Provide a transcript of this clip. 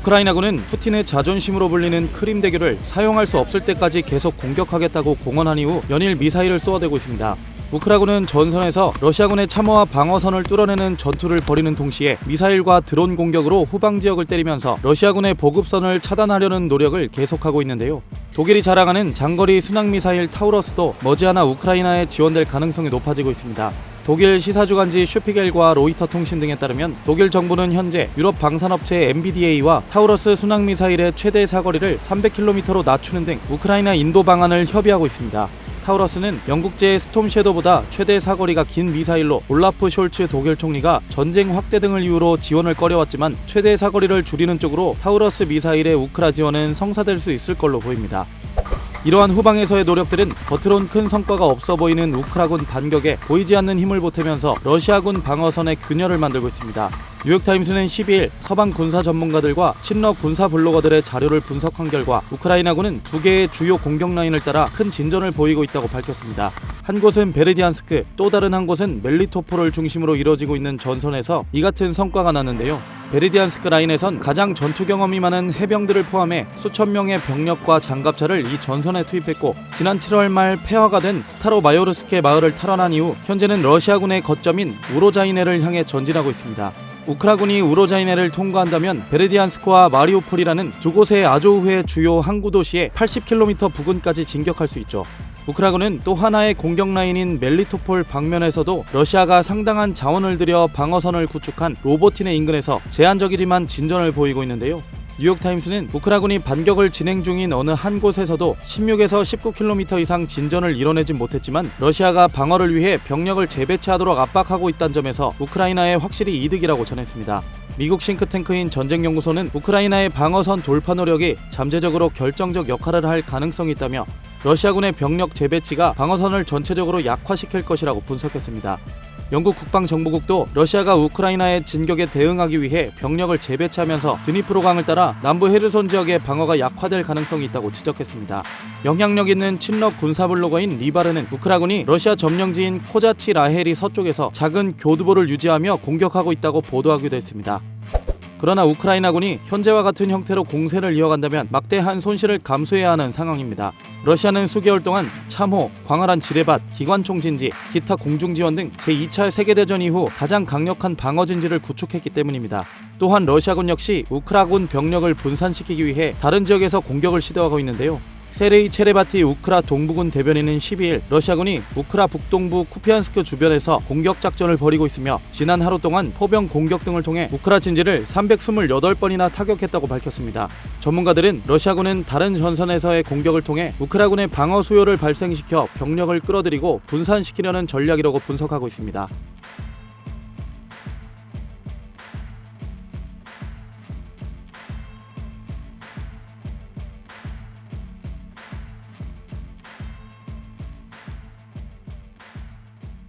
우크라이나군은 푸틴의 자존심으로 불리는 크림 대교를 사용할 수 없을 때까지 계속 공격하겠다고 공언한 이후 연일 미사일을 쏘아대고 있습니다. 우크라군은 전선에서 러시아군의 참호와 방어선을 뚫어내는 전투를 벌이는 동시에 미사일과 드론 공격으로 후방 지역을 때리면서 러시아군의 보급선을 차단하려는 노력을 계속하고 있는데요. 독일이 자랑하는 장거리 순항미사일 타우러스도 머지않아 우크라이나에 지원될 가능성이 높아지고 있습니다. 독일 시사주간지 슈피겔과 로이터 통신 등에 따르면 독일 정부는 현재 유럽 방산업체 MBDA와 타우러스 순항미사일의 최대 사거리를 300km로 낮추는 등 우크라이나 인도 방안을 협의하고 있습니다. 타우러스는 영국제의 스톰 섀도보다 최대 사거리가 긴 미사일로 올라프 숄츠 독일 총리가 전쟁 확대 등을 이유로 지원을 꺼려왔지만 최대 사거리를 줄이는 쪽으로 타우러스 미사일의 우크라 지원은 성사될 수 있을 걸로 보입니다. 이러한 후방에서의 노력들은 겉으론 큰 성과가 없어 보이는 우크라군 반격에 보이지 않는 힘을 보태면서 러시아군 방어선의 균열을 만들고 있습니다. 뉴욕타임스는 12일 서방 군사 전문가들과 친러 군사 블로거들의 자료를 분석한 결과 우크라이나군은 두 개의 주요 공격 라인을 따라 큰 진전을 보이고 있다고 밝혔습니다. 한 곳은 베르디안스크, 또 다른 한 곳은 멜리토폴을 중심으로 이뤄지고 있는 전선에서 이 같은 성과가 났는데요. 베르디안스크 라인에선 가장 전투 경험이 많은 해병들을 포함해 수천 명의 병력과 장갑차를 이 전선에 투입했고, 지난 7월 말 폐허가 된 스타로마요르스케 마을을 탈환한 이후 현재는 러시아군의 거점인 우로자이네를 향해 전진하고 있습니다. 우크라군이 우로자이네를 통과한다면 베르디안스크와 마리우폴이라는 두 곳의 아조우의 주요 항구 도시의 80km 부근까지 진격할 수 있죠. 우크라군은 또 하나의 공격 라인인 멜리토폴 방면에서도 러시아가 상당한 자원을 들여 방어선을 구축한 로보티네 인근에서 제한적이지만 진전을 보이고 있는데요. 뉴욕타임스는 우크라군이 반격을 진행 중인 어느 한 곳에서도 16에서 19km 이상 진전을 이뤄내지 못했지만 러시아가 방어를 위해 병력을 재배치하도록 압박하고 있다는 점에서 우크라이나에 확실히 이득이라고 전했습니다. 미국 싱크탱크인 전쟁연구소는 우크라이나의 방어선 돌파 노력이 잠재적으로 결정적 역할을 할 가능성이 있다며 러시아군의 병력 재배치가 방어선을 전체적으로 약화시킬 것이라고 분석했습니다. 영국 국방정보국도 러시아가 우크라이나의 진격에 대응하기 위해 병력을 재배치하면서 드니프로 강을 따라 남부 헤르손 지역의 방어가 약화될 가능성이 있다고 지적했습니다. 영향력 있는 친러 군사 블로거인 리바르는 우크라군이 러시아 점령지인 코자치 라헬이 서쪽에서 작은 교두보를 유지하며 공격하고 있다고 보도하기도 했습니다. 그러나 우크라이나군이 현재와 같은 형태로 공세를 이어간다면 막대한 손실을 감수해야 하는 상황입니다. 러시아는 수개월 동안 참호, 광활한 지뢰밭, 기관총 진지, 기타 공중지원 등 제2차 세계대전 이후 가장 강력한 방어 진지를 구축했기 때문입니다. 또한 러시아군 역시 우크라군 병력을 분산시키기 위해 다른 지역에서 공격을 시도하고 있는데요. 세레이 체레바티 우크라 동부군 대변인은 12일 러시아군이 우크라 북동부 쿠피안스크 주변에서 공격 작전을 벌이고 있으며 지난 하루 동안 포병 공격 등을 통해 우크라 진지를 328번이나 타격했다고 밝혔습니다. 전문가들은 러시아군은 다른 전선에서의 공격을 통해 우크라군의 방어 수요를 발생시켜 병력을 끌어들이고 분산시키려는 전략이라고 분석하고 있습니다.